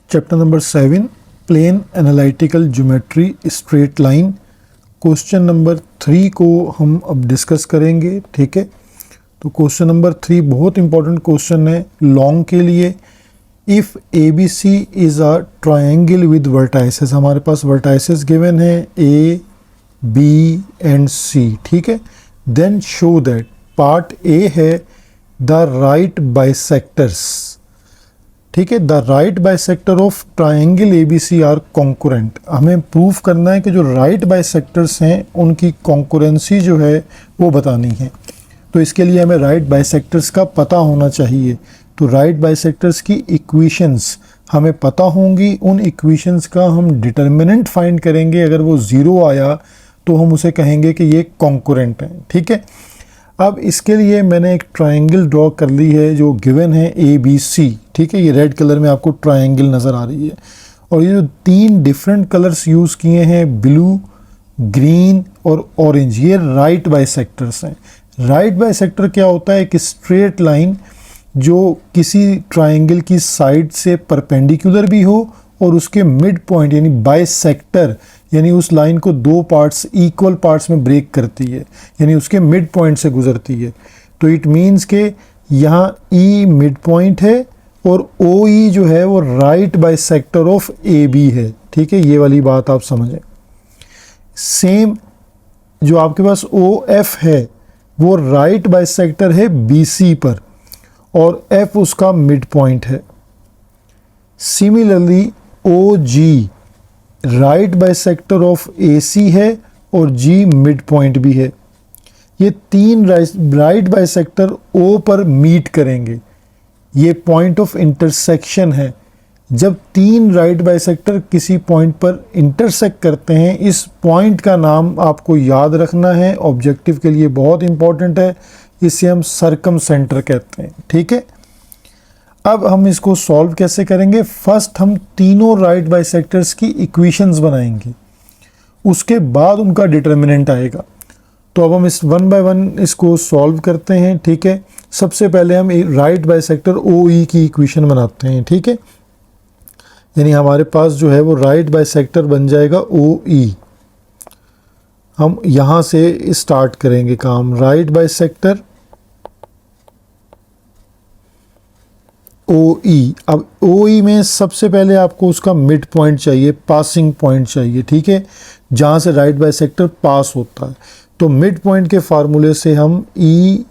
Chapter number 7 plane analytical geometry straight line. Question number 3 को हम अब डिस्कस करेंगे। ठीक है, तो क्वेश्चन नंबर 3 बहुत इंपॉर्टेंट क्वेश्चन है लॉन्ग के लिए। If a B c is a triangle with vertices, हमारे पास वर्टाइसेस गिवन है ए बी एंड सी। ठीक है, then show that part a है द राइट बाइसेक्टर्स। ठीक है, the right bisector of triangle A B C are concurrent. हमें proof करना है कि जो राइट बाइसेक्टर्स हैं उनकी कॉन्कुरेंसी जो है वो बतानी है। तो इसके लिए हमें राइट बाइसेक्टर्स का पता होना चाहिए। तो राइट बाइसेक्टर्स की इक्वेशंस हमें पता होंगी, उन इक्वेशंस का हम डिटर्मिनेंट फाइंड करेंगे। अगर वो ज़ीरो आया तो हम उसे कहेंगे कि ये कॉन्कुरेंट है। ठीक है, अब इसके लिए मैंने एक ट्रायंगल ड्रॉ कर ली है जो गिवन है ए बी सी। ठीक है, ये रेड कलर में आपको ट्रायंगल नज़र आ रही है और ये जो 3 डिफरेंट कलर्स यूज़ किए हैं, ब्लू, ग्रीन और ऑरेंज, ये राइट बाइसेक्टर्स हैं। राइट बाइसेक्टर क्या होता है? एक स्ट्रेट लाइन जो किसी ट्रायंगल की साइड से परपेंडिकुलर भी हो और उसके मिड पॉइंट यानी बाइसेक्टर यानी उस लाइन को 2 पार्ट्स इक्वल पार्ट्स में ब्रेक करती है, यानी उसके मिड पॉइंट से गुजरती है। तो इट मीन्स के यहाँ ई मिड पॉइंट है और ओ ई जो है वो right bisector of a b है। ठीक है, ये वाली बात आप समझें। सेम जो आपके पास ओ एफ है वो राइट बाइसेक्टर है बी सी पर और एफ उसका मिड पॉइंट है। Similarly O G right bisector of A C है और जी मिड पॉइंट भी है। ये 3 राइट बाइसेक्टर ओ पर मीट करेंगे, ये पॉइंट ऑफ इंटरसेक्शन है। जब 3 राइट बाइसेक्टर किसी पॉइंट पर इंटरसेक्ट करते हैं, इस पॉइंट का नाम आपको याद रखना है, ऑब्जेक्टिव के लिए बहुत इंपॉर्टेंट है। इसे हम सर्कमसेंटर कहते हैं। ठीक है, अब हम इसको सॉल्व कैसे करेंगे? फर्स्ट हम तीनों राइट बाइसेक्टर्स की इक्वेशंस बनाएंगे, उसके बाद उनका डिटर्मिनेंट आएगा। तो अब हम इस 1 बाय 1 इसको सॉल्व करते हैं। ठीक है, सबसे पहले हम राइट बाइसेक्टर ओ ई की इक्वेशन बनाते हैं। ठीक है, यानी हमारे पास जो है वो राइट बाइसेक्टर बन जाएगा ओ ई। हम यहाँ से स्टार्ट करेंगे काम। राइट बाइसेक्टर ओ ई। अब ओ ई में सबसे पहले आपको उसका मिड पॉइंट चाहिए, पासिंग पॉइंट चाहिए। ठीक है, जहाँ से राइट बाइसेक्टर पास होता है। तो मिड पॉइंट के फार्मूले से हम ई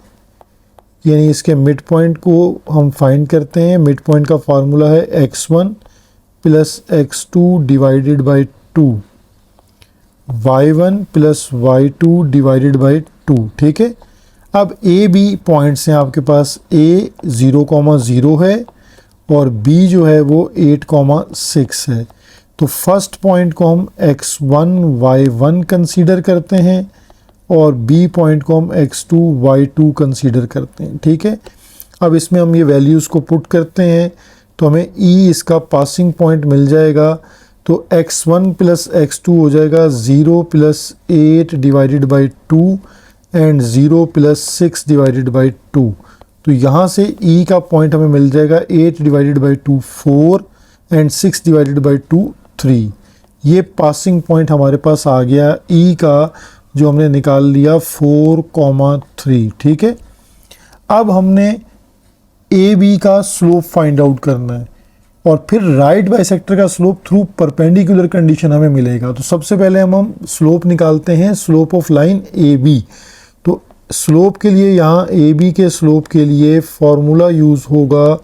यानी इसके मिड पॉइंट को हम फाइंड करते हैं। मिड पॉइंट का फार्मूला है x1 plus x2 divided by 2, y1 plus y2 divided by 2। ठीक है, अब ए बी पॉइंट्स हैं आपके पास। ए 0,0 है और बी जो है वो 8,6 है। तो फर्स्ट पॉइंट को हम x1 y1 कंसीडर करते हैं और बी पॉइंट को हम x2 y2 कंसीडर करते हैं। ठीक है, अब इसमें हम ये वैल्यूज़ को पुट करते हैं तो हमें ई इसका पासिंग पॉइंट मिल जाएगा। तो x1 प्लस x2 हो जाएगा 0 plus 8 divided by 2 and 0 plus 6 divided by 2। तो यहाँ से ई का पॉइंट हमें मिल जाएगा 8 divided by 2 4 and 6 divided by 2 3। ये पासिंग पॉइंट हमारे पास आ गया ई का, जो हमने निकाल लिया 4,3। ठीक है, अब हमने ए बी का स्लोप फाइंड आउट करना है और फिर राइट बाइसेक्टर का स्लोप थ्रू परपेंडिकुलर कंडीशन हमें मिलेगा। तो सबसे पहले हम स्लोप निकालते हैं, slope of line a B. तो स्लोप के लिए यहाँ ए बी के स्लोप के लिए फॉर्मूला यूज़ होगा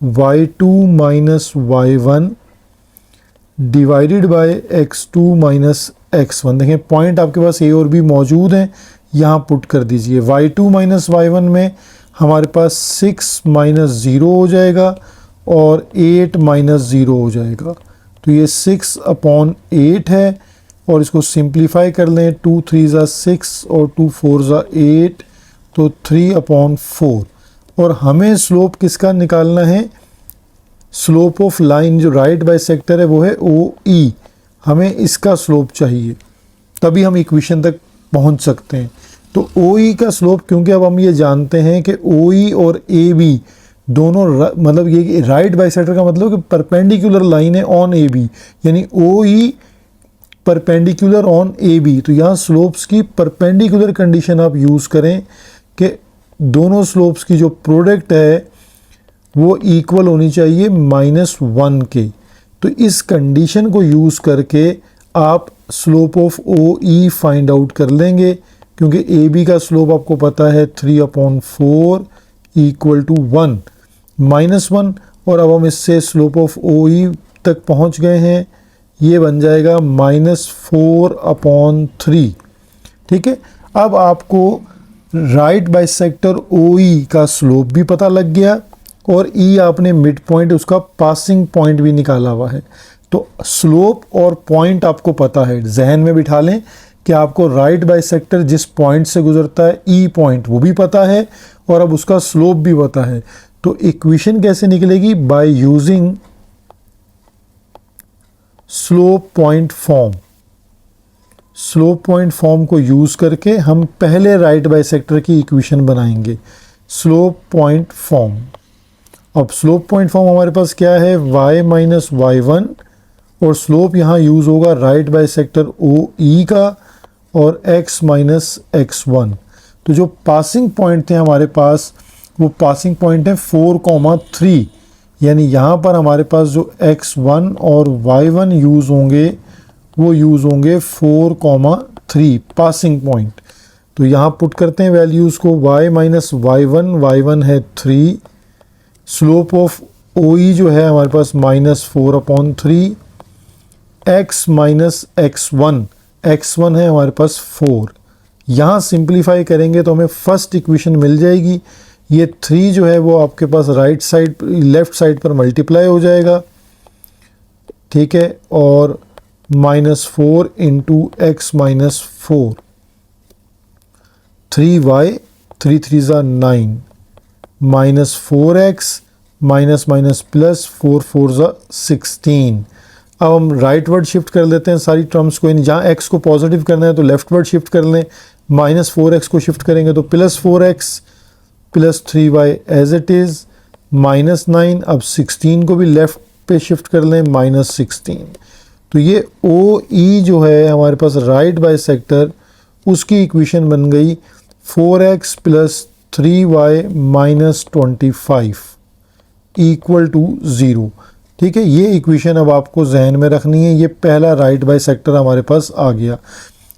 y2 minus y1 divided by x2 minus x1। देखें पॉइंट आपके पास ए और बी मौजूद हैं, यहाँ पुट कर दीजिए। y2 माइनस y1 में हमारे पास 6 माइनस 0 हो जाएगा और 8 माइनस 0 हो जाएगा। तो ये 6/8 है और इसको सिंप्लीफाई कर लें। 2 3 ज़ा 6 और 2 4 ज़ा 8, तो 3/4। और हमें स्लोप किसका निकालना है? स्लोप ऑफ लाइन जो राइट बाइसेक्टर है वो है ओ ई। हमें इसका स्लोप चाहिए, तभी हम इक्वेशन तक पहुंच सकते हैं। तो ओ ई का स्लोप, क्योंकि अब हम ये जानते हैं कि ओ ई और ए बी मतलब ये राइट बाइसेक्टर का मतलब कि परपेंडिकुलर लाइन है ऑन ए बी, यानी O E perpendicular on A B. तो यहाँ स्लोप्स की परपेंडिकुलर कंडीशन आप यूज़ करें कि दोनों स्लोप्स की जो प्रोडक्ट है वो इक्वल होनी चाहिए -1 के। तो इस कंडीशन को यूज़ करके आप slope of o e find out कर लेंगे, क्योंकि ए बी का स्लोप आपको पता है 3/4 इक्वल टू 1 -1। और अब हम इससे स्लोप ऑफ ओ ई तक पहुंच गए हैं, ये बन जाएगा -4/3। ठीक है, अब आपको राइट बाइसेक्टर ओ ई का स्लोप भी पता लग गया और ई आपने मिड पॉइंट उसका पासिंग पॉइंट भी निकाला हुआ है। तो स्लोप और पॉइंट आपको पता है, जहन में बिठा लें कि आपको राइट बाइसेक्टर जिस पॉइंट से गुजरता है ई पॉइंट वो भी पता है और अब उसका स्लोप भी पता है। तो इक्वेशन कैसे निकलेगी? By using slope point form. Slope point form को यूज करके हम पहले राइट बाइसेक्टर की इक्वेशन बनाएंगे, स्लोप पॉइंट फॉर्म। अब स्लोप पॉइंट फॉर्म हमारे पास क्या है? y माइनस y1 और स्लोप यहाँ यूज़ होगा राइट बाइसेक्टर ओ ई का और x माइनस x1। तो जो पासिंग पॉइंट थे हमारे पास वो पासिंग पॉइंट है 4,3, यानी यहाँ पर हमारे पास जो x1 और y1 यूज़ होंगे वो यूज़ होंगे 4,3 पासिंग पॉइंट। तो यहाँ पुट करते हैं वैल्यूज़ को, y माइनस y1 है 3, स्लोप ऑफ ओ ई जो है हमारे पास -4/3, x माइनस x1 है हमारे पास 4। यहाँ सिंप्लीफाई करेंगे तो हमें फर्स्ट इक्वेशन मिल जाएगी। ये 3 जो है वो आपके पास राइट साइड लेफ्ट साइड पर मल्टीप्लाई हो जाएगा, ठीक है, और -4 into x minus 4, 3y 3 3 9 -4x minus minus plus 4 4 16। अब हम राइट वर्ड शिफ्ट कर लेते हैं सारी टर्म्स को, जहाँ x को पॉजिटिव करना है तो लेफ्ट वर्ड शिफ्ट कर लें, -4x को शिफ्ट करेंगे तो +4x plus 3y as it is -9। अब 16 को भी लेफ्ट पे शिफ्ट कर लें, -16। तो ये ओ ई जो है हमारे पास राइट बाइसेक्टर, उसकी इक्वेशन बन गई 4x plus 3y minus 25 equal to 0। ठीक है, ये इक्वेशन अब आपको जहन में रखनी है। ये पहला राइट बाइसेक्टर हमारे पास आ गया।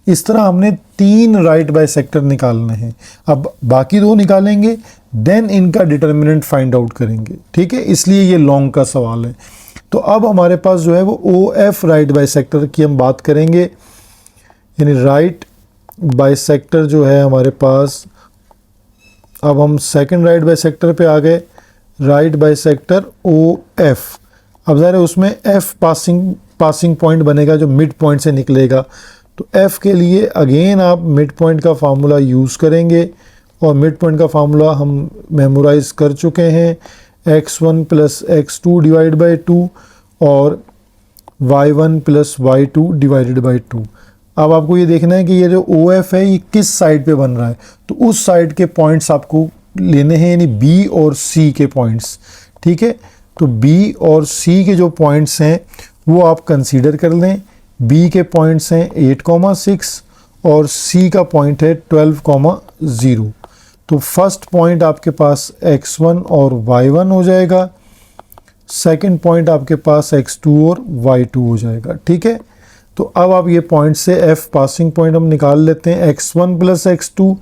इस तरह हमने 3 राइट बाइसेक्टर निकालने हैं। अब बाकी 2 निकालेंगे, देन इनका डिटर्मिनेंट फाइंड आउट करेंगे। ठीक है, इसलिए ये लॉन्ग का सवाल है। तो अब हमारे पास जो है वो ओ एफ राइट बाइसेक्टर की हम बात करेंगे, यानी राइट बाइसेक्टर जो है हमारे पास। अब हम सेकंड राइट बाइसेक्टर पे आ गए, राइट बाइसेक्टर ओ एफ। अब ज़रा उसमें एफ पासिंग पॉइंट बनेगा जो मिड पॉइंट से निकलेगा। तो एफ के लिए अगेन आप मिड पॉइंट का फार्मूला यूज़ करेंगे और मिड पॉइंट का फार्मूला हम मेमोराइज कर चुके हैं, x1 plus x2 divide by 2 और y1 plus y2 divided by 2। अब आपको ये देखना है कि ये जो ओ एफ है ये किस साइड पे बन रहा है। तो उस साइड के पॉइंट्स आपको लेने हैं, यानी बी और सी के पॉइंट्स। ठीक है, तो बी और सी के जो पॉइंट्स हैं वो आप कंसीडर कर लें। बी के पॉइंट्स हैं 8,6 और सी का पॉइंट है 12,0। तो फर्स्ट पॉइंट आपके पास x1 और y1 हो जाएगा, सेकंड पॉइंट आपके पास x2 और y2 हो जाएगा। ठीक है, तो अब आप ये पॉइंट से f पासिंग पॉइंट हम निकाल लेते हैं, x1 प्लस x2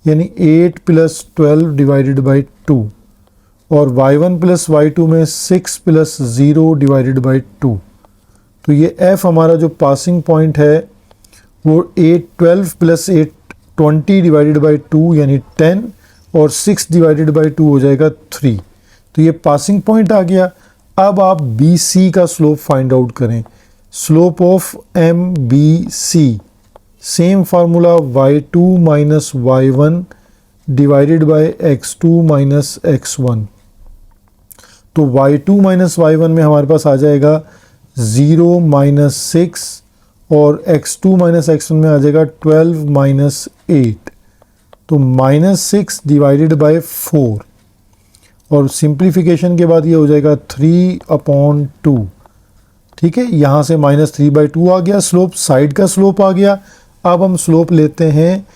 यानी 8 प्लस 12 डिवाइडेड बाई 2 और y1 प्लस y2 में 6 प्लस 0 डिवाइडेड बाई 2। तो ये f हमारा जो पासिंग पॉइंट है वो 12 प्लस 8 20 डिवाइडेड बाई 2 यानी 10 और 6 डिवाइडेड बाई 2 हो जाएगा 3। तो ये पासिंग पॉइंट आ गया। अब आप बी सी का स्लोप फाइंड आउट करें, slope of m b c, same formula y2 minus y1 divided by x2 minus x1। तो y2 माइनस y1 में हमारे पास आ जाएगा 0 माइनस 6 और x2 माइनस x1 में आ जाएगा 12 माइनस 8। तो -6 डिवाइडेड बाई 4 और सिंप्लीफिकेशन के बाद ये हो जाएगा 3/2। ठीक है, यहाँ से -3/2 आ गया, स्लोप साइड का स्लोप आ गया। अब हम स्लोप लेते हैं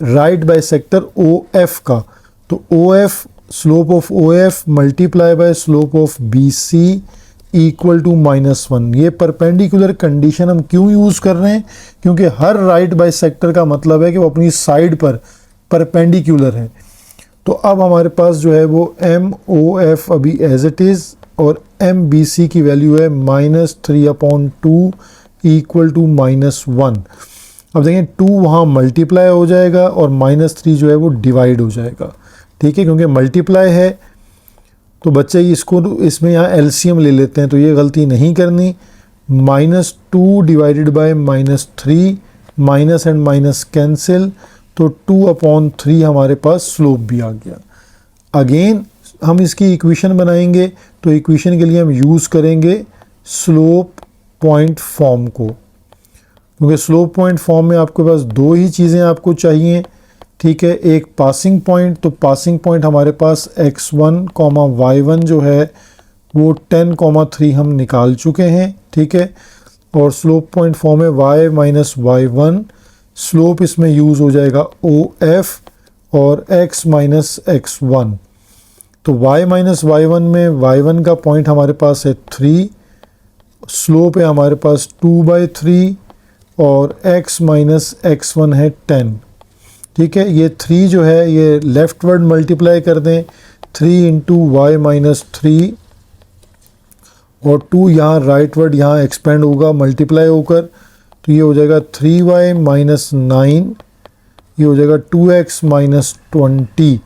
राइट बाइसेक्टर OF का, तो OF slope of OF multiply by slope of BC equal to -1। ये परपेंडिकुलर कंडीशन हम क्यों यूज़ कर रहे हैं? क्योंकि हर राइट बाइसेक्टर का मतलब है कि वो अपनी साइड पर परपेंडिकुलर है। तो अब हमारे पास जो है वो MOF अभी एज इट इज़ और MBC की वैल्यू है -3/2 इक्वल टू -1। अब देखें 2 वहाँ मल्टीप्लाई हो जाएगा और -3 जो है वो डिवाइड हो जाएगा। ठीक है, क्योंकि मल्टीप्लाई है तो बच्चे इसको इसमें यहाँ LCM ले लेते हैं, तो ये गलती नहीं करनी। -2 divided by -3, minus and minus cancel, तो 2/3 हमारे पास स्लोप भी आ गया। अगेन हम इसकी इक्वेशन बनाएंगे, तो इक्वेशन के लिए हम यूज़ करेंगे स्लोप पॉइंट फॉर्म को, क्योंकि स्लोप पॉइंट फॉर्म में आपके पास दो ही चीज़ें आपको चाहिए। ठीक है, एक पासिंग पॉइंट, तो पासिंग पॉइंट हमारे पास x1, y1 जो है वो 10, 3 हम निकाल चुके हैं। ठीक है, और स्लोप पॉइंट फॉर्म है y माइनस y1, स्लोप इसमें यूज़ हो जाएगा OF और x माइनस x1। तो y माइनस y1 में y1 का पॉइंट हमारे पास है 3, स्लोप है हमारे पास 2/3 और x माइनस x1 है 10। ठीक है, ये 3 जो है ये लेफ्ट वर्ड मल्टीप्लाई कर दें, 3 इंटू वाई माइनस 3 और 2 यहाँ राइट वर्ड यहाँ एक्सपेंड होगा मल्टीप्लाई होकर, तो ये हो जाएगा 3y माइनस 9, ये हो जाएगा 2x माइनस 20।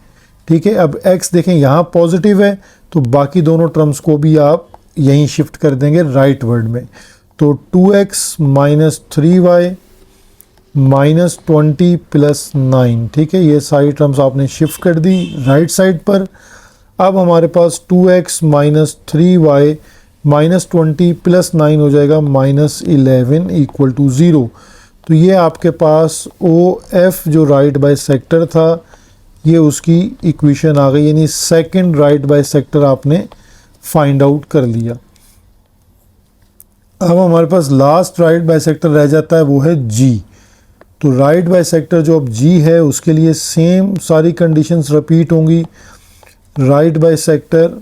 ठीक है, अब x देखें यहाँ पॉजिटिव है तो बाकी दोनों टर्म्स को भी आप यहीं शिफ्ट कर देंगे राइट वर्ड में, तो 2x minus 3y minus 20 plus 9। ठीक है, ये सारी टर्म्स आपने शिफ्ट कर दी राइट साइड पर। अब हमारे पास 2x minus 3y minus 20 plus 9 हो जाएगा -11 इक्वल टू 0। तो ये आपके पास OF जो राइट बाइसेक्टर था ये उसकी इक्वेशन आ गई, यानी सेकंड राइट बाइसेक्टर आपने फाइंड आउट कर लिया। अब हमारे पास लास्ट राइट बाइसेक्टर रह जाता है, वो है G। तो राइट बाइसेक्टर जो अब G है उसके लिए सेम सारी कंडीशंस रिपीट होंगी। राइट बाइसेक्टर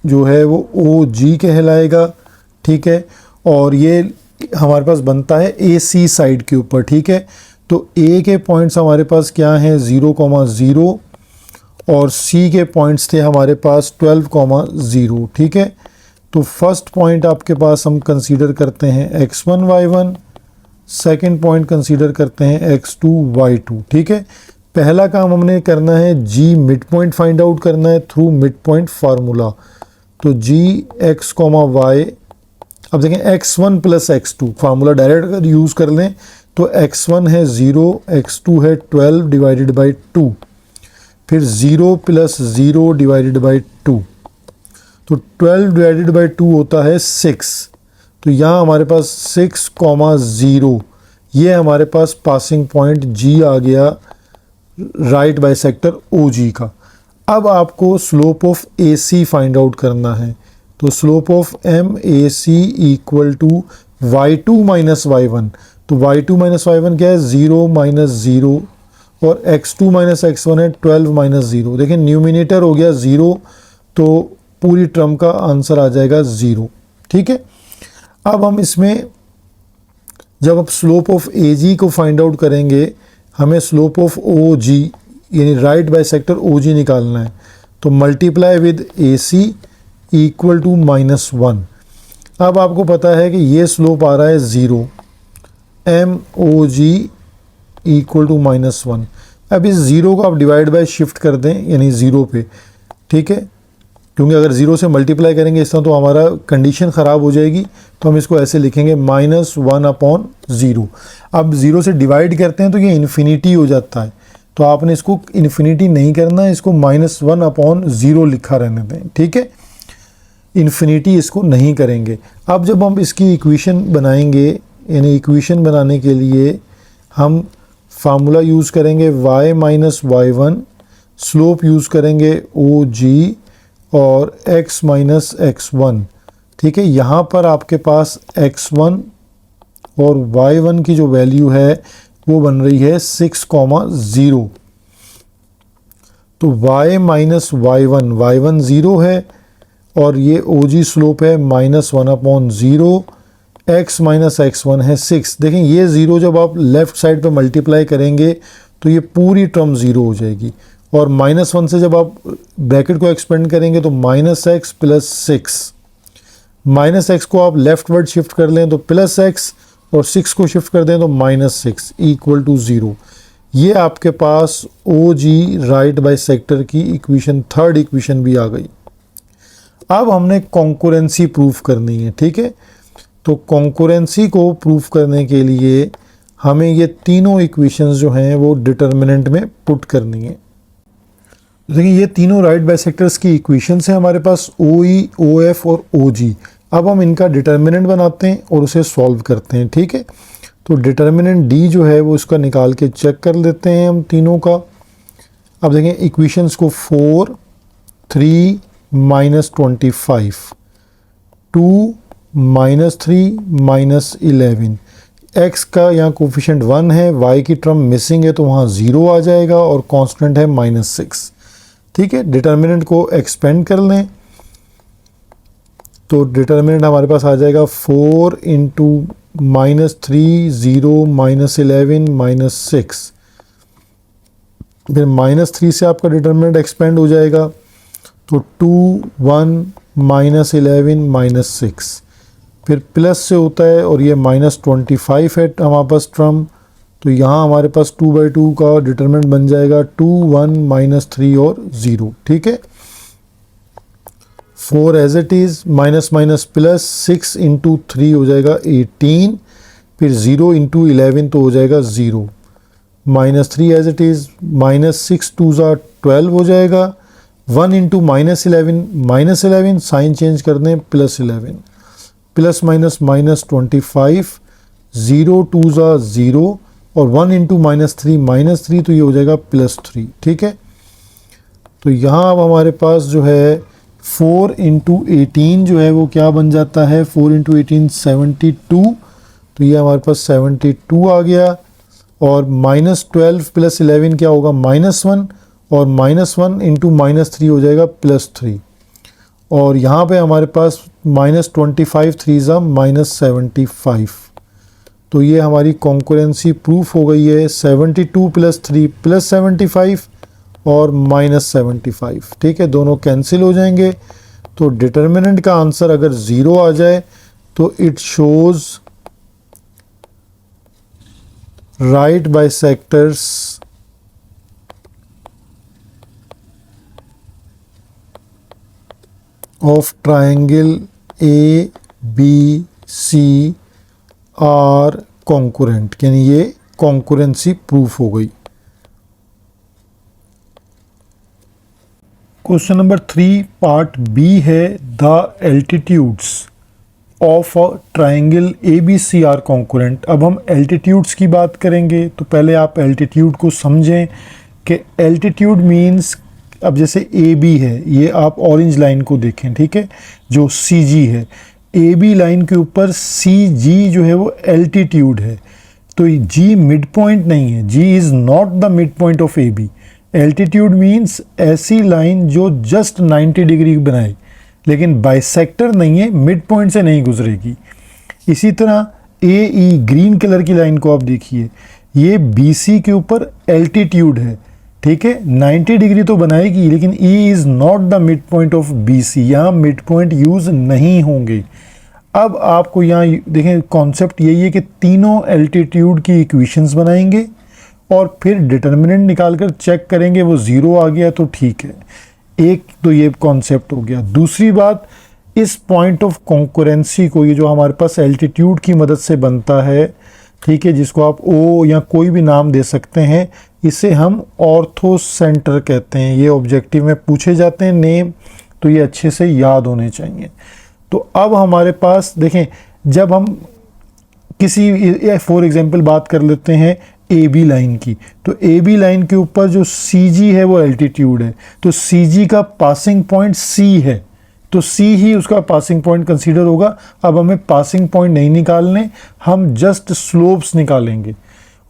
जो है वो OG कहलाएगा। ठीक है, और ये हमारे पास बनता है AC साइड के ऊपर। ठीक है, तो A के पॉइंट्स हमारे पास क्या हैं 0,0 और C के पॉइंट्स थे हमारे पास 12,0। ठीक है, तो फर्स्ट पॉइंट आपके पास हम कंसीडर करते हैं x1 y1, second point consider करते हैं x2 y2। ठीक है, पहला काम हमने करना है G mid point find out करना है थ्रू मिड पॉइंट फार्मूला। तो G x, y, अब देखें x1 plus x2 formula direct अगर यूज़ कर लें तो x1 है 0, x2 है 12 डिवाइडेड बाई 2, फिर 0 प्लस 0 डिवाइडेड बाई 2, तो 12 डिवाइडेड बाई 2 होता है 6। तो यहाँ हमारे पास 6,0 ये हमारे पास पासिंग पॉइंट G आ गया राइट बाइसेक्टर OG का। अब आपको slope of AC find out करना है, तो slope of MAC equal to y2 minus y1। तो y2 माइनस y1 क्या है 0 माइनस 0 और x2 माइनस x1 है 12 माइनस 0। देखिए न्यूमिनेटर हो गया 0 तो पूरी टर्म का आंसर आ जाएगा 0। ठीक है, अब हम इसमें जब आप स्लोप ऑफ AG को फाइंड आउट करेंगे हमें स्लोप ऑफ OG यानी राइट बाइसेक्टर OG निकालना है, तो multiply with AC equal to -1। अब आपको पता है कि ये स्लोप आ रहा है 0, MOG इक्वल टू -1। अब इस 0 को आप डिवाइड बाय शिफ्ट कर दें यानी 0 पे। ठीक है, क्योंकि अगर 0 से मल्टीप्लाई करेंगे इस तरह तो हमारा कंडीशन ख़राब हो जाएगी, तो हम इसको ऐसे लिखेंगे -1/0। अब 0 से डिवाइड करते हैं तो ये इन्फिनिटी हो जाता है, तो आपने इसको इन्फिनिटी नहीं करना, इसको -1/0 लिखा रहने दें। ठीक है, इन्फिनिटी इसको नहीं करेंगे। अब जब हम इसकी इक्वेशन बनाएंगे, यानी इक्वेशन बनाने के लिए हम फार्मूला यूज़ करेंगे y minus y1 slope use करेंगे ओ जी और x माइनस x1, ठीक है। यहाँ पर आपके पास x1 और y1 की जो वैल्यू है वो बन रही है 6,0। तो y माइनस y1 0 है और ये OG स्लोप है -1/0, x माइनस x1 है 6। देखें ये 0 जब आप लेफ़्ट साइड पे मल्टीप्लाई करेंगे तो ये पूरी टर्म 0 हो जाएगी, और -1 से जब आप ब्रैकेट को एक्सपेंड करेंगे तो -x प्लस 6, -x को आप लेफ्ट वर्ड शिफ्ट कर लें तो +x और 6 को शिफ्ट कर दें तो -6 इक्वल टू 0। ये आपके पास OG राइट बाइसेक्टर की इक्वेशन, थर्ड इक्वेशन भी आ गई। अब हमने कॉन्करेंसी प्रूफ करनी है, ठीक है। तो कॉन्करेंसी को प्रूफ करने के लिए हमें ये तीनों इक्वेशंस जो हैं वो डिटर्मिनेंट में पुट करनी है। देखिए ये तीनों राइट बाइसेक्टर्स की इक्वेशंस हैं हमारे पास, OE, OF और OG। अब हम इनका डिटर्मिनेंट बनाते हैं और उसे सॉल्व करते हैं, ठीक है। तो डिटर्मिनेंट D जो है वो इसका निकाल के चेक कर लेते हैं हम तीनों का। अब देखें इक्वेशंस को 4, 3 -25, 2 -3 -11, x का यहाँ कोफिशिएंट 1 है, y की टर्म मिसिंग है तो वहाँ 0 आ जाएगा और कांस्टेंट है -6, ठीक है। डिटर्मिनेंट को एक्सपेंड कर लें तो डिटर्मिनेंट हमारे पास आ जाएगा 4 इंटू -3 0 -11 -6, फिर -3 से आपका डिटर्मिनेंट एक्सपेंड हो जाएगा तो 2 1 -11 -6, फिर प्लस से होता है और ये -25 है हमारे पास टर्म, तो यहाँ हमारे पास 2/2 का डिटर्मिनेंट बन जाएगा 2 1 -3 और 0, ठीक है। 4 as it is, minus minus plus, 6 into 3 हो जाएगा 18, फिर 0 इंटू 11 तो हो जाएगा 0, -3 एज इट इज़, -6 2 12 हो जाएगा, 1 इंटू -11 साइन चेंज कर दें +11, प्लस माइनस -25, 0 2 0 और 1 इंटू -3 तो ये हो जाएगा +3, ठीक है। तो यहाँ अब हमारे पास जो है 4 इंटू 18 जो है वो क्या बन जाता है, 4 इंटू 18 72, तो ये हमारे पास 72 आ गया, और -12 + 11 क्या होगा -1, और -1 इंटू -3 हो जाएगा +3, और यहाँ पे हमारे पास -25 3 -75, तो ये हमारी कॉन्करेंसी प्रूफ हो गई है। 72 + 3 + 75 और -75, ठीक है, दोनों कैंसिल हो जाएंगे। तो डिटर्मिनेंट का आंसर अगर 0 आ जाए तो it shows right bisectors of triangle ABC are concurrent, यानी ये कॉन्करेंसी प्रूफ हो गई। क्वेश्चन नंबर 3 पार्ट B है, the altitudes of a triangle ABC are concurrent. अब हम एल्टीट्यूड्स की बात करेंगे तो पहले आप एल्टीट्यूड को समझें कि एल्टीट्यूड मीन्स, अब जैसे AB है, ये आप ऑरेंज लाइन को देखें, ठीक है, जो CG है, AB लाइन के ऊपर CG जो है वो एल्टीट्यूड है, तो G मिड पॉइंट नहीं है, G is not the mid point of AB। Altitude means ऐसी लाइन जो जस्ट 90 डिग्री बनाए लेकिन बाइसेक्टर नहीं है, मिड पॉइंट से नहीं गुजरेगी। इसी तरह AE ग्रीन कलर की लाइन को आप देखिए, ये BC के ऊपर एल्टीट्यूड है, ठीक है, 90 डिग्री तो बनाएगी लेकिन E is not the mid point of BC, यहाँ मिड पॉइंट यूज़ नहीं होंगे। अब आपको यहाँ देखें कॉन्सेप्ट यही है कि तीनों एल्टीट्यूड की इक्वेशंस बनाएंगे और फिर डिटर्मिनेंट निकालकर चेक करेंगे, वो 0 आ गया तो ठीक है। एक तो ये कॉन्सेप्ट हो गया। दूसरी बात, इस पॉइंट ऑफ कॉन्करेंसी को, ये जो हमारे पास एल्टीट्यूड की मदद से बनता है, ठीक है, जिसको आप O या कोई भी नाम दे सकते हैं, इसे हम ऑर्थो सेंटर कहते हैं। ये ऑब्जेक्टिव में पूछे जाते हैं नेम, तो ये अच्छे से याद होने चाहिए। तो अब हमारे पास देखें, जब हम किसी फॉर एग्जांपल बात कर लेते हैं ए बी लाइन की। तो ए बी लाइन के ऊपर जो सी जी है वो एल्टीट्यूड है, तो सी जी का पासिंग पॉइंट सी है, तो सी ही उसका पासिंग पॉइंट कंसीडर होगा। अब हमें पासिंग पॉइंट नहीं निकालने, हम जस्ट स्लोप्स निकालेंगे,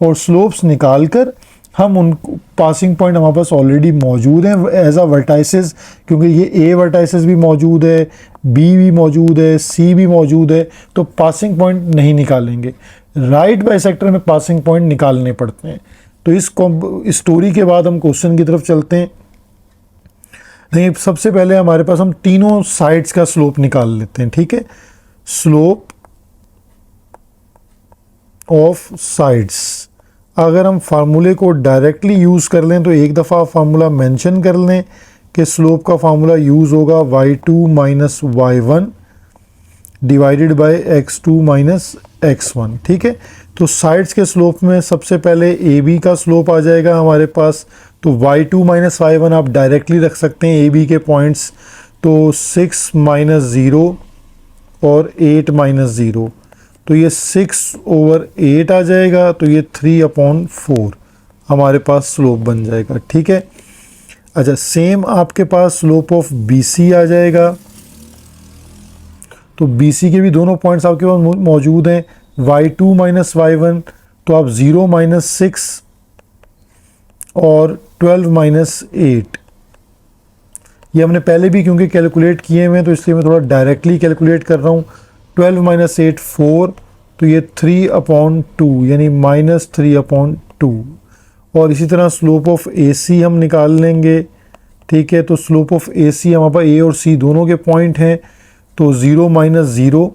और स्लोप्स निकालकर हम उन पासिंग पॉइंट हमारे पास ऑलरेडी मौजूद हैं एज अ वर्टाइसेस, क्योंकि ये ए वर्टाइसेस भी मौजूद है, बी भी मौजूद है, सी भी मौजूद है, तो पासिंग पॉइंट नहीं निकालेंगे। राइट बाइसेक्टर में पासिंग पॉइंट निकालने पड़ते हैं। तो इस स्टोरी के बाद हम क्वेश्चन की तरफ चलते हैं। नहीं, सबसे पहले हमारे पास हम तीनों साइड्स का स्लोप निकाल लेते हैं, ठीक है। स्लोप ऑफ साइड्स, अगर हम फार्मूले को डायरेक्टली यूज़ कर लें तो एक दफ़ा फार्मूला मेंशन कर लें कि स्लोप का फार्मूला यूज़ होगा y2 minus y1 divided by x2 minus x1, ठीक है। तो साइड्स के स्लोप में सबसे पहले ए बी का स्लोप आ जाएगा हमारे पास, तो y2 माइनस y1 आप डायरेक्टली रख सकते हैं ए बी के पॉइंट्स, तो 6 माइनस 0 और 8 माइनस 0, तो ये 6/8 आ जाएगा, तो ये 3/4 हमारे पास स्लोप बन जाएगा, ठीक है। अच्छा, सेम आपके पास स्लोप ऑफ BC आ जाएगा, तो BC के भी दोनों पॉइंट्स आपके पास मौजूद हैं, y2 माइनस y1, तो आप 0 माइनस 6 और 12 माइनस 8, ये हमने पहले भी क्योंकि कैलकुलेट किए हुए हैं तो इसलिए मैं थोड़ा डायरेक्टली कैलकुलेट कर रहा हूँ। 12 माइनस 8 4, तो ये 3/2 यानी माइनस 3/2। और इसी तरह स्लोप ऑफ AC हम निकाल लेंगे, ठीक है। तो स्लोप ऑफ AC हमारे पास A और C दोनों के पॉइंट हैं, तो 0 माइनस 0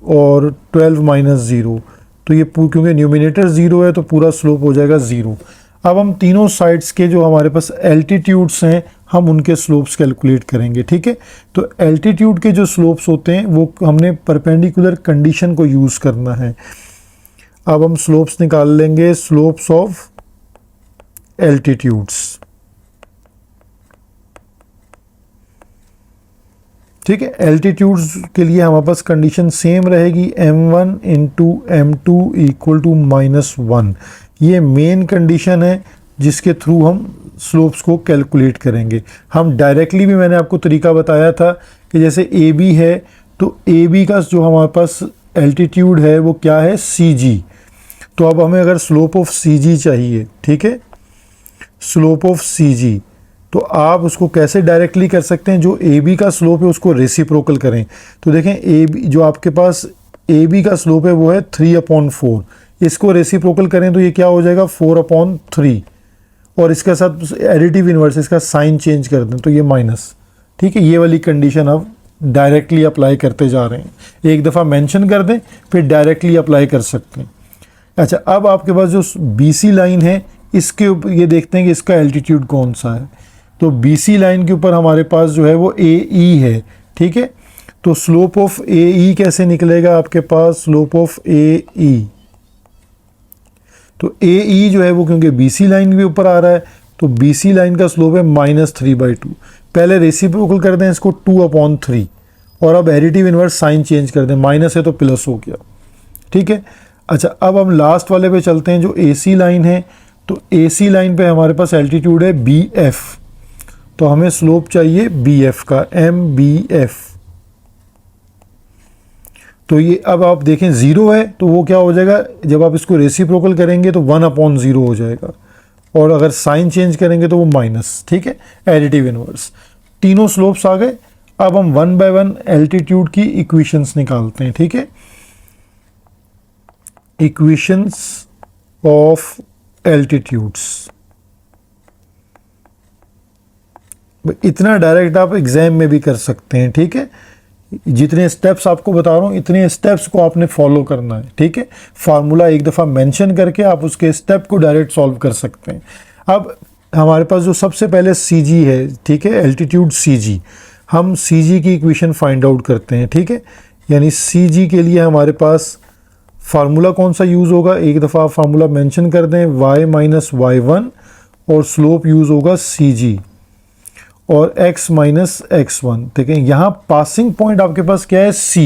और 12 माइनस 0, तो ये क्योंकि न्यूमिनेटर 0 है तो पूरा स्लोप हो जाएगा 0। अब हम तीनों साइड्स के जो हमारे पास एल्टीट्यूड्स हैं हम उनके स्लोप्स कैलकुलेट करेंगे, ठीक है। तो एल्टीट्यूड के जो स्लोप्स होते हैं वो हमने परपेंडिकुलर कंडीशन को यूज़ करना है। अब हम स्लोप्स निकाल लेंगे, स्लोप्स ऑफ एल्टीट्यूड्स, ठीक है। एल्टीट्यूड्स के लिए हमारे पास कंडीशन सेम रहेगी, m1 into m2 equal to -1। ये मेन कंडीशन है जिसके थ्रू हम स्लोप्स को कैलकुलेट करेंगे। हम डायरेक्टली भी मैंने आपको तरीका बताया था कि जैसे ए बी है तो ए बी का जो हमारे पास एल्टीट्यूड है वो क्या है, सी जी। तो अब हमें अगर स्लोप ऑफ सी जी चाहिए, ठीक है, स्लोप ऑफ सी जी, तो आप उसको कैसे डायरेक्टली कर सकते हैं, जो ए बी का स्लोप है उसको रेसिप्रोकल करें। तो देखें ए बी जो आपके पास ए बी का स्लोप है वो है 3/4, इसको रेसिप्रोकल करें तो ये क्या हो जाएगा 4/3, और इसके साथ एडिटिव इन्वर्स इसका साइन चेंज कर दें तो ये माइनस, ठीक है। ये वाली कंडीशन अब डायरेक्टली अप्लाई करते जा रहे हैं, एक दफ़ा मेंशन कर दें फिर डायरेक्टली अप्लाई कर सकते हैं। अच्छा, अब आपके पास जो BC लाइन है इसके ऊपर ये देखते हैं कि इसका एल्टीट्यूड कौन सा है। तो BC लाइन के ऊपर हमारे पास जो है वो AE है, ठीक है। तो स्लोप ऑफ AE कैसे निकलेगा आपके पास, स्लोप ऑफ AE, तो AE जो है वो क्योंकि BC लाइन के ऊपर आ रहा है तो BC लाइन का स्लोप है -3/2। पहले रेसिप्रोकल कर दें इसको 2/3 और अब एडिटिव इन्वर्स साइन चेंज कर दें, माइनस है तो प्लस हो गया, ठीक है। अच्छा, अब हम लास्ट वाले पे चलते हैं जो AC लाइन है। तो AC लाइन पे हमारे पास एल्टीट्यूड है BF, तो हमें स्लोप चाहिए BF का, MBF। तो ये अब आप देखें 0 है तो वो क्या हो जाएगा, जब आप इसको रेसिप्रोकल करेंगे तो 1/0 हो जाएगा, और अगर साइन चेंज करेंगे तो वो माइनस, ठीक है, एडिटिव इनवर्स। तीनों स्लोप्स आ गए। अब हम 1 बाय 1 एल्टीट्यूड की इक्वेशंस निकालते हैं, ठीक है। इक्वेशंस ऑफ एल्टीट्यूड्स, इतना डायरेक्ट आप एग्जाम में भी कर सकते हैं, ठीक है। जितने स्टेप्स आपको बता रहा हूँ इतने स्टेप्स को आपने फॉलो करना है, ठीक है। फार्मूला एक दफ़ा मेंशन करके आप उसके स्टेप को डायरेक्ट सॉल्व कर सकते हैं। अब हमारे पास जो सबसे पहले CG है, ठीक है, एल्टीट्यूड CG, हम CG की इक्वेशन फाइंड आउट करते हैं, ठीक है। यानी CG के लिए हमारे पास फार्मूला कौन सा यूज़ होगा, एक दफ़ा आप फार्मूला मेंशन कर दें, y माइनस y1, और स्लोप यूज़ होगा CG और x माइनस x1। देखें यहाँ पासिंग पॉइंट आपके पास क्या है, C,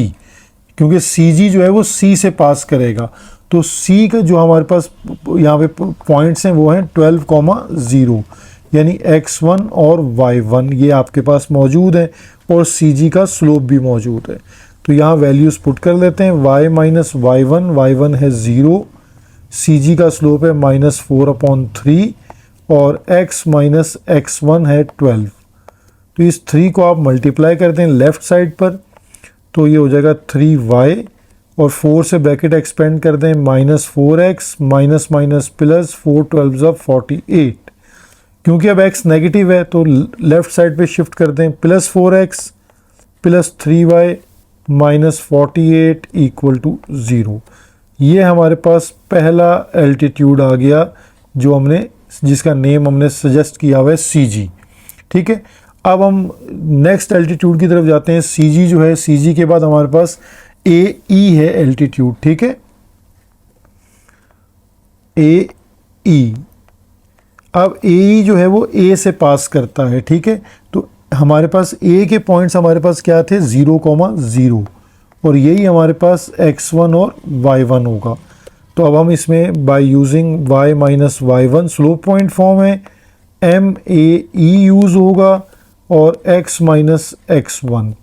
क्योंकि CG जो है वो C से पास करेगा, तो सी का जो हमारे पास यहाँ पे पॉइंट्स हैं वो हैं 12,0, यानी x1 और y1 ये आपके पास मौजूद है और सी जी का स्लोप भी मौजूद है। तो यहाँ वैल्यूज़ पुट कर लेते हैं, y माइनस y1 है 0, सी जी का स्लोप है -4/3 और x माइनस x1 है 12। तो इस 3 को आप मल्टीप्लाई करते हैं लेफ़्ट साइड पर, तो ये हो जाएगा 3y और 4 से ब्रैकेट एक्सपेंड कर दें, -4x माइनस माइनस प्लस 4 12 48। क्योंकि अब x नेगेटिव है तो लेफ़्ट साइड पे शिफ्ट कर दें, +4x plus 3y minus 48 equal to 0। ये हमारे पास पहला एल्टीट्यूड आ गया जो हमने, जिसका नेम हमने सजेस्ट किया हुआ है सी जी। ठीक है, अब हम नेक्स्ट एल्टीट्यूड की तरफ जाते हैं। सी जी जो है, सी जी के बाद हमारे पास ए ई है एल्टीट्यूड। ठीक है, ए ई। अब ए ई जो है वो ए से पास करता है। ठीक है, तो हमारे पास ए के पॉइंट्स हमारे पास क्या थे, 0,0 और यही हमारे पास x1 और y1 होगा। तो अब हम इसमें by using y minus y1 slope point form है, एम ए ई यूज़ होगा और x माइनस x1।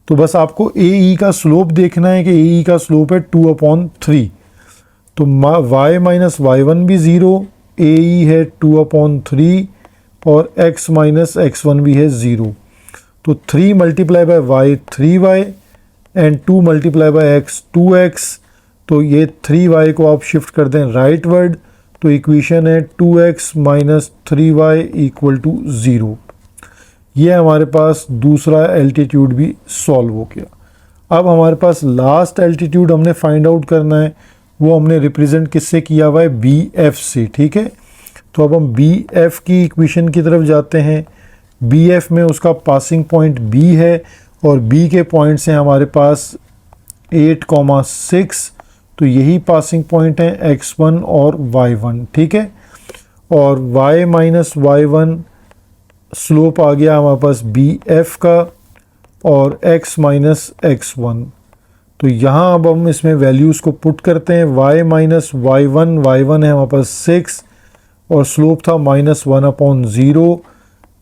तो बस आपको ए ई का स्लोप देखना है कि ए ई का स्लोप है 2/3। तो y माइनस y1 भी 0, ए ई है 2/3 और x माइनस x1 भी है 0। तो 3 multiply by y 3y and 2 multiply by x 2x। तो ये 3y को आप शिफ्ट कर दें राइट वर्ड, तो इक्वेशन है 2x minus 3y equal to 0। ये हमारे पास दूसरा एल्टीट्यूड भी सॉल्व हो गया। अब हमारे पास लास्ट एल्टीट्यूड हमने फाइंड आउट करना है, वो हमने रिप्रेजेंट किससे किया हुआ है, बी एफ से। ठीक है, तो अब हम बी एफ की इक्वेशन की तरफ जाते हैं। बी एफ में उसका पासिंग पॉइंट बी है और बी के पॉइंट्स हैं हमारे पास 8,6, तो यही पासिंग पॉइंट है x1 और y1। ठीक है, और y माइनस y1 स्लोप आ गया हमारे पास बी एफ का और x माइनस x1। तो यहाँ अब हम इसमें वैल्यूज़ को पुट करते हैं, y माइनस y1 है हमारे पास 6 और स्लोप था -1/0,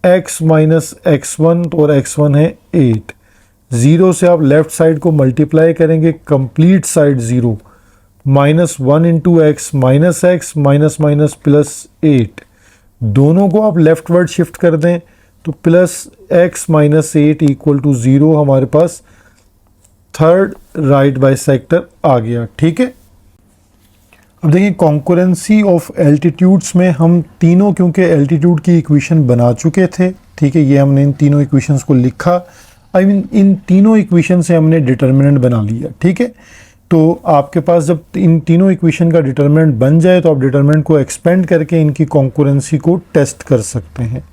x माइनस x1 और x1 है 8। 0 से आप लेफ़्ट साइड को मल्टीप्लाई करेंगे, complete side 0, -1 into x minus x minus minus plus 8, दोनों को आप लेफ्ट वर्ड शिफ्ट कर दें तो plus x minus 8 equal to 0 हमारे पास थर्ड राइट बाइसेक्टर आ गया। ठीक है, अब देखिए कॉन्करेंसी ऑफ एल्टीट्यूड्स में हम तीनों क्योंकि एल्टीट्यूड की इक्वेशन बना चुके थे। ठीक है, ये हमने इन तीनों इक्वेशंस को लिखा, आई मीन इन तीनों इक्वेशन से हमने डिटर्मिनेंट बना लिया। ठीक है, तो आपके पास जब इन तीनों इक्वेशन का डिटर्मिनेंट बन जाए तो आप डिटर्मिनेंट को एक्सपेंड करके इनकी कॉन्करेंसी को टेस्ट कर सकते हैं।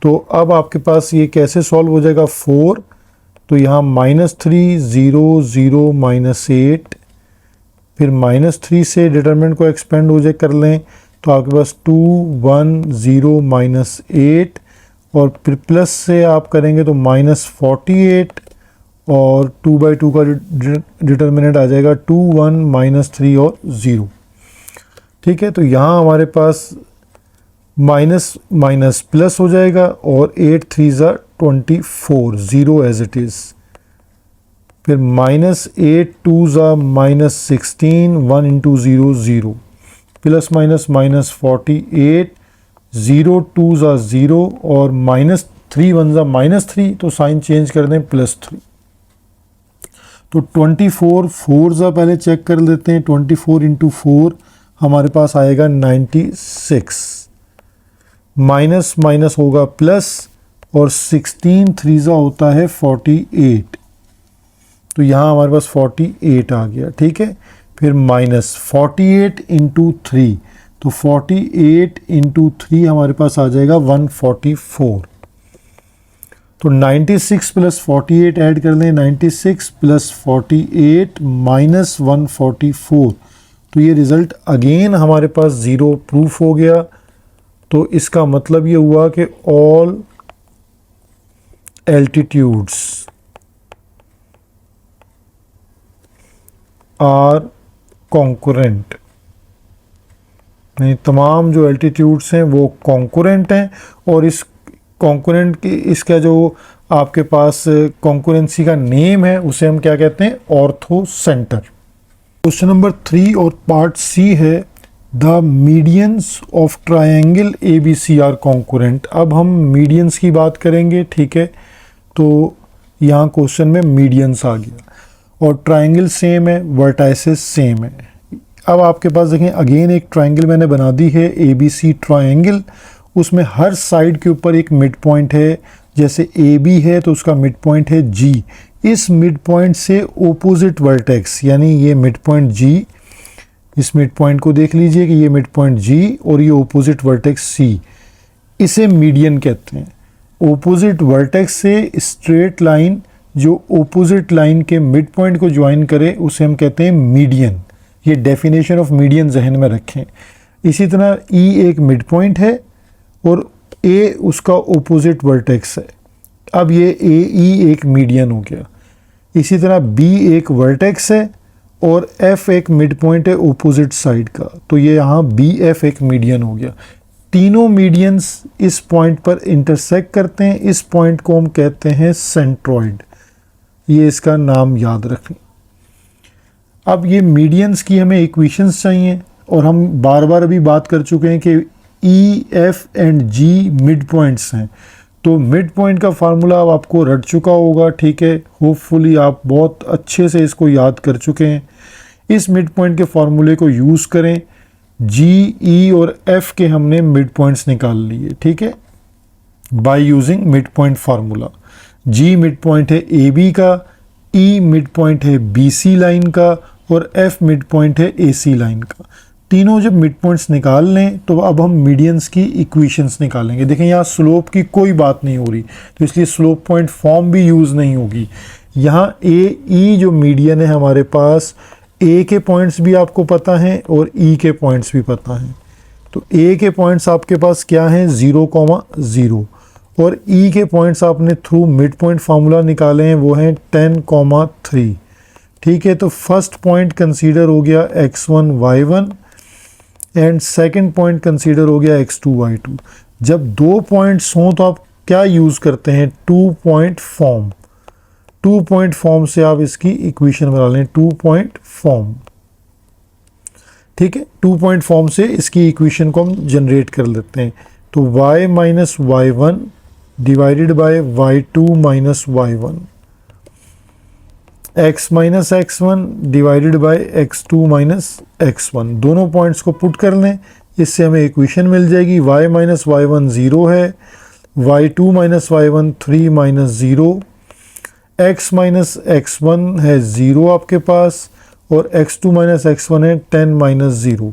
तो अब आपके पास ये कैसे सॉल्व हो जाएगा, 4, तो यहाँ -3 0 0 -8, फिर -3 से डिटर्मिनेंट को एक्सपेंड हो जाए कर लें तो आपके पास 2 1 0 -8 और फिर प्लस से आप करेंगे तो -48 और 2/2 का डिटर्मिनेंट आ जाएगा 2 1 -3 और 0। ठीक है, तो यहाँ हमारे पास माइनस माइनस प्लस हो जाएगा और 8 3 24, 0 एज इट इज़, फिर -8 2 -16, 1 इंटू 0 0, प्लस माइनस -48, 0 2 0 और -3 1 -3, तो साइन चेंज कर दें +3। तो 24 4 पहले चेक कर लेते हैं, 24 इंटू 4 हमारे पास आएगा 96, माइनस माइनस होगा प्लस और 16 3 होता है 48, तो यहाँ हमारे पास 48 आ गया। ठीक है, फिर -48 इंटू 3, तो 48 इंटू 3 हमारे पास आ जाएगा 144। तो 96 प्लस 48 ऐड कर लें, 96 प्लस 48 माइनस 144, तो ये रिज़ल्ट अगेन हमारे पास 0 प्रूफ हो गया। तो इसका मतलब ये हुआ कि ऑल एल्टीट्यूड्स आर कॉन्कुरेंट, यानी तमाम जो एल्टीट्यूड्स हैं वो कॉन्कुरेंट हैं, और इस कॉन्कुरेंट की इसका जो आपके पास कॉन्कुरेंसी का नेम है उसे हम क्या कहते हैं, ऑर्थो सेंटर। क्वेश्चन नंबर 3 और पार्ट सी है the medians of triangle A B C are concurrent. अब हम मीडियंस की बात करेंगे, ठीक है। तो यहाँ क्वेश्चन में मीडियंस आ गया और ट्रायंगल सेम है, वर्टाइसेस सेम है। अब आपके पास देखें अगेन एक ट्रायंगल मैंने बना दी है ए बी सी ट्रायंगल, उसमें हर साइड के ऊपर एक मिड पॉइंट है। जैसे ए बी है तो उसका मिड पॉइंट है जी, इस मिड पॉइंट से ओपोजिट वर्टेक्स यानी ये मिड पॉइंट जी, इस मिड पॉइंट को देख लीजिए कि ये मिड पॉइंट जी और ये ओपोजिट वर्टेक्स सी, इसे मीडियन कहते हैं। ओपोजिट वर्टेक्स से स्ट्रेट लाइन जो ओपोजिट लाइन के मिड पॉइंट को ज्वाइन करे उसे हम कहते हैं मीडियन। ये डेफिनेशन ऑफ मीडियन जहन में रखें। इसी तरह ई एक मिड पॉइंट है और ए उसका ओपोजिट वर्टेक्स है। अब ये ए ई एक मीडियन हो गया। इसी तरह बी एक वर्टेक्स है और एफ एक मिड पॉइंट है ओपोजिट साइड का, तो ये यहाँ बी एफ एक मीडियन हो गया। तीनों मीडियंस इस पॉइंट पर इंटरसेक्ट करते हैं, इस पॉइंट को हम कहते हैं सेंट्रॉइड। ये इसका नाम याद रखें। अब ये मीडियंस की हमें इक्वेशंस चाहिए और हम बार बार अभी बात कर चुके हैं कि E F and G mid points हैं, तो मिड पॉइंट का फार्मूला अब आपको रट चुका होगा, ठीक है। होपफुली आप बहुत अच्छे से इसको याद कर चुके हैं। इस मिड पॉइंट के फार्मूले को यूज़ करें। जी, ई और एफ के हमने मिड पॉइंट्स निकाल लिए, ठीक है, by using mid point formula. G mid point है ए बी का, ई मिड पॉइंट है बी सी लाइन का और एफ मिड पॉइंट है ए सी लाइन का। तीनों जब मिड पॉइंट्स निकाल लें तो अब हम मीडियंस की इक्वेशंस निकालेंगे। देखें यहाँ स्लोप की कोई बात नहीं हो रही, तो इसलिए स्लोप पॉइंट फॉर्म भी यूज़ नहीं होगी। यहाँ ए ई जो मीडियन है हमारे पास, ए के पॉइंट्स भी आपको पता हैं और ई के पॉइंट्स भी पता हैं। तो ए के पॉइंट्स आपके पास क्या हैं, 0,0, और ई के पॉइंट्स आपने थ्रू मिड पॉइंट फार्मूला निकाले हैं, वो हैं 10,3, ठीक है। तो फर्स्ट पॉइंट कंसीडर हो गया x1 y1 and second point consider हो गया x2 y2। जब दो पॉइंट्स हों तो आप क्या यूज़ करते हैं, 2 पॉइंट फॉर्म। 2 पॉइंट फॉर्म से आप इसकी इक्वेशन बना लें, 2 पॉइंट फॉर्म, ठीक है। 2 पॉइंट फॉर्म से इसकी इक्वेशन को हम जनरेट कर लेते हैं। तो y minus y1 divided by y2 minus y1, x minus x1 divided by x2 minus x1, दोनों पॉइंट्स को पुट कर लें, इससे हमें इक्वेशन मिल जाएगी। y माइनस y1 0 है, y2 minus y1 3 minus 0, x minus x1 है 0 आपके पास और x2 माइनस x1 है 10 माइनस 0।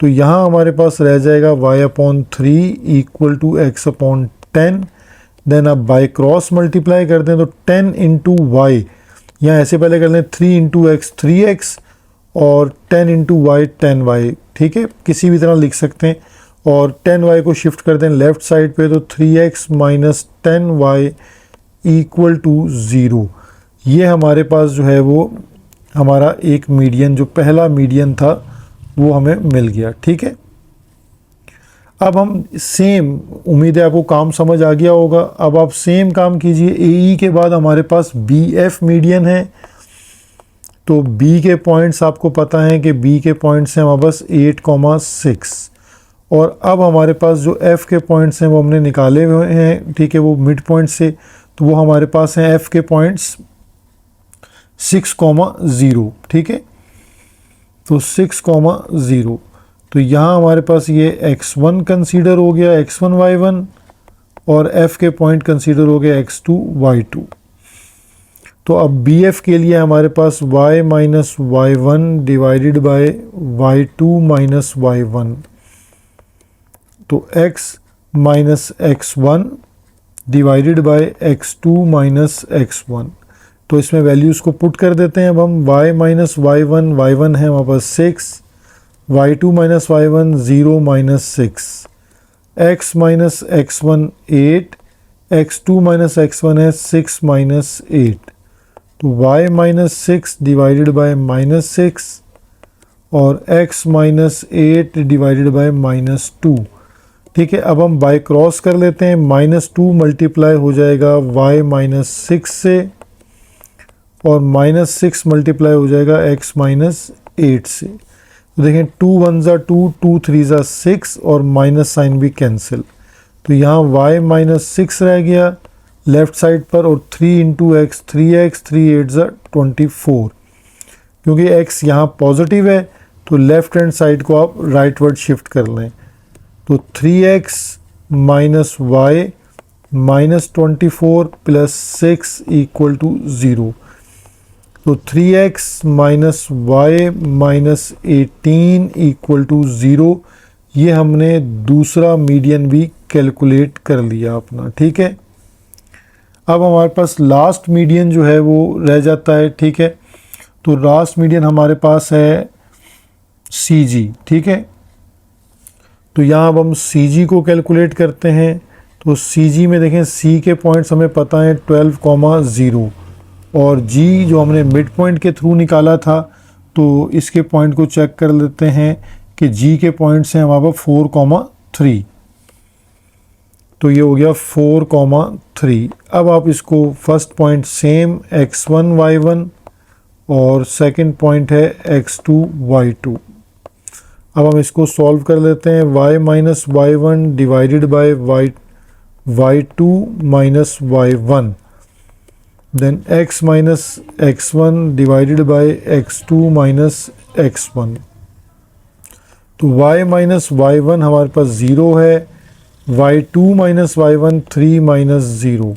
तो यहाँ हमारे पास रह जाएगा y/3 equal to x/10। Then आप बाय क्रॉस मल्टीप्लाई कर दें तो 10 इंटू वाई, यहाँ ऐसे पहले कर लें 3 इंटू एक्स 3x और 10 इंटू वाई 10y, ठीक है, किसी भी तरह लिख सकते हैं। और 10y को शिफ्ट कर दें लेफ्ट साइड पे तो 3x minus 10y equal to 0। ये हमारे पास जो है वो हमारा एक मीडियन, जो पहला मीडियन था वो हमें मिल गया, ठीक है। अब हम सेम, उम्मीद है आपको काम समझ आ गया होगा। अब आप सेम काम कीजिए, ए ई के बाद हमारे पास बी एफ मीडियन है, तो बी के पॉइंट्स आपको पता है कि बी के पॉइंट्स हैं हमारे पास 8,6, और अब हमारे पास जो एफ के पॉइंट्स हैं वो हमने निकाले हुए हैं, ठीक है, वो मिड पॉइंट से, तो वो हमारे पास हैं एफ के पॉइंट्स 6,0, ठीक है। तो 6,0, तो यहाँ हमारे पास ये x1 कंसीडर हो गया, x1 y1, और f के पॉइंट कंसीडर हो गया x2 y2। तो अब bf के लिए हमारे पास y minus y1 divided by y2 minus y1, तो x minus x1 divided by x2 minus x1। तो इसमें वैल्यूज़ को पुट कर देते हैं। अब हम y माइनस y1 है हमारे पास 6, y2 minus y1 0 minus 6, x minus x1 8, x2 minus x1 है 6 माइनस 8, तो y minus 6 divided by minus 6 और x माइनस 8 डिवाइडेड बाय -2। ठीक है, अब हम बाय क्रॉस कर लेते हैं। -2 मल्टीप्लाई हो जाएगा y माइनस 6 से, और -6 मल्टीप्लाई हो जाएगा x माइनस 8 से। तो देखें 2 1 ज़ा 2, 2 3 ज़ा 6, और माइनस साइन भी कैंसिल। तो यहाँ y माइनस 6 रह गया लेफ़्ट साइड पर, और 3 इंटू एक्स 3x, 3 8 ज़ा 24। क्योंकि x यहाँ पॉजिटिव है तो लेफ़्ट हैंड साइड को आप राइट वर्ड शिफ्ट कर लें। तो 3x minus y minus 24 plus 6 equal to 0। तो 3x minus y minus 18 equal to 0। ये हमने दूसरा मीडियन भी कैलकुलेट कर लिया अपना। ठीक है, अब हमारे पास लास्ट मीडियन जो है वो रह जाता है। ठीक है, तो लास्ट मीडियन हमारे पास है CG। ठीक है, तो यहाँ अब हम CG को कैलकुलेट करते हैं। तो CG में देखें C के पॉइंट्स हमें पता है 12,0, और G जो हमने मिड पॉइंट के थ्रू निकाला था, तो इसके पॉइंट को चेक कर लेते हैं कि G के पॉइंट्स हैं हमारे पास 4,3। तो ये हो गया 4,3। अब आप इसको first point same x1 y1, और सेकंड पॉइंट है x2 y2। अब हम इसको सॉल्व कर लेते हैं। y minus y1 divided by y2 minus y1, then x minus x1 divided by x2 minus x1। तो y माइनस y1 हमारे पास 0 है, y2 minus y1 3 minus 0,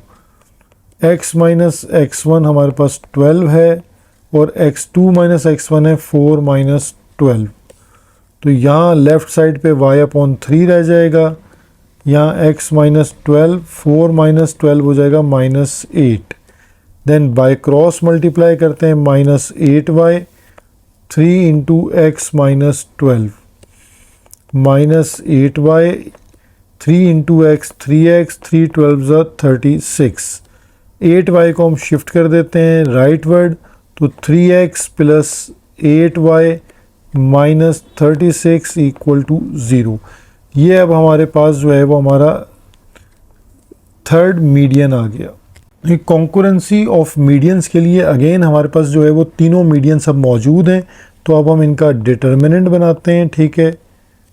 x minus x1 हमारे पास 12 है, और x2 माइनस x1 है 4 माइनस 12। तो यहाँ left side पे y अपॉन 3 रह जाएगा। यहाँ x माइनस 12, 4 माइनस 12 हो जाएगा -8। देन बाय क्रॉस मल्टीप्लाई करते हैं, -8y, 3 into x minus 12, -8y, 3 into x 3x, 3 12 ज़ा 36। 8y को हम शिफ्ट कर देते हैं राइट वर्ड, तो 3x plus 8y minus 36 equal to 0। ये अब हमारे पास जो है वो हमारा थर्ड मीडियन आ गया। कॉन्करेंसी ऑफ मीडियंस के लिए अगेन हमारे पास जो है वो तीनों मीडियंस अब मौजूद हैं। तो अब हम इनका डिटर्मिनेंट बनाते हैं। ठीक है,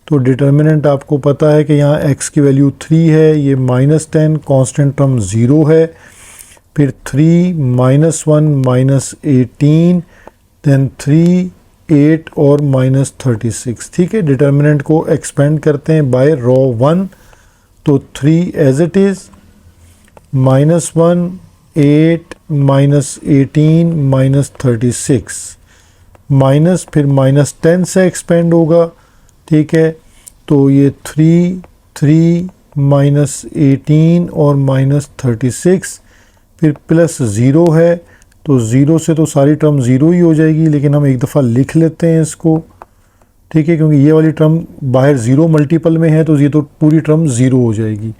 तो डिटर्मिनेंट आपको पता है कि यहाँ x की वैल्यू 3 है, ये -10, कांस्टेंट टर्म 0 है, फिर 3 -1 -18, देन 3 8 और -36। ठीक है, डिटर्मिनेंट को एक्सपेंड करते हैं बाय रॉ 1। तो 3 एज इट इज़, -1 8 -18 -36, माइनस फिर -10 से एक्सपेंड होगा। ठीक है, तो ये 3 3 -18 और -36, फिर प्लस 0 है, तो 0 से तो सारी टर्म 0 ही हो जाएगी, लेकिन हम एक दफ़ा लिख लेते हैं इसको। ठीक है, क्योंकि ये वाली टर्म बाहर 0 मल्टीपल में है, तो ये तो पूरी टर्म 0 हो जाएगी।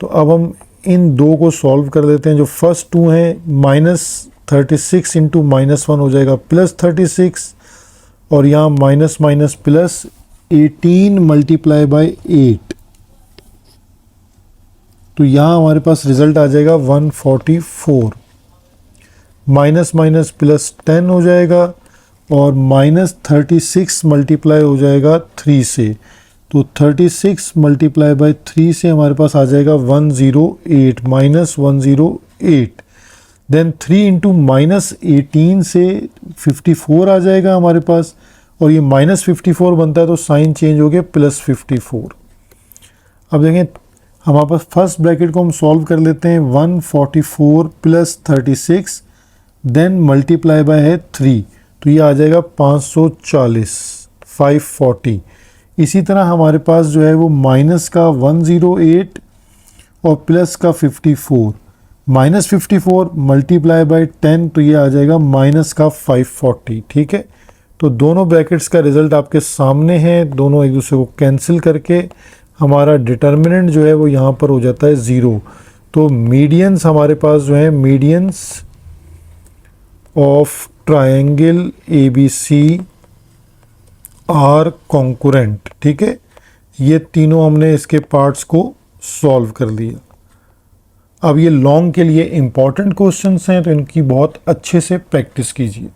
तो अब हम इन दो को सॉल्व कर देते हैं। जो फर्स्ट टू हैं, -36 इंटू -1 हो जाएगा +36, और यहाँ minus minus plus 18 multiply by 8, तो यहाँ हमारे पास रिजल्ट आ जाएगा 144। माइनस माइनस प्लस 10 हो जाएगा, और -36 मल्टीप्लाई हो जाएगा 3 से, तो 36 मल्टीप्लाई बाय 3 से हमारे पास आ जाएगा 108, -108। देन 3 इंटू -18 से 54 आ जाएगा हमारे पास, और ये -54 बनता है, तो साइन चेंज हो गया +54। अब देखें हमारे पास फर्स्ट ब्रैकेट को हम सॉल्व कर लेते हैं। 144 + 36, देन मल्टीप्लाई बाय है 3, तो ये आ जाएगा 540, 540। इसी तरह हमारे पास जो है वो माइनस का 108 और प्लस का 54, -54 मल्टीप्लाई बाय 10, तो ये आ जाएगा माइनस का 540। ठीक है, तो दोनों ब्रैकेट्स का रिजल्ट आपके सामने है। दोनों एक दूसरे को कैंसिल करके हमारा डिटर्मिनेंट जो है वो यहाँ पर हो जाता है 0। तो मीडियंस हमारे पास जो है, medians of triangle ABC are concurrent. ठीक है, ये तीनों हमने इसके पार्ट्स को सॉल्व कर लिया। अब ये लॉन्ग के लिए इम्पॉर्टेंट क्वेश्चंस हैं, तो इनकी बहुत अच्छे से प्रैक्टिस कीजिए।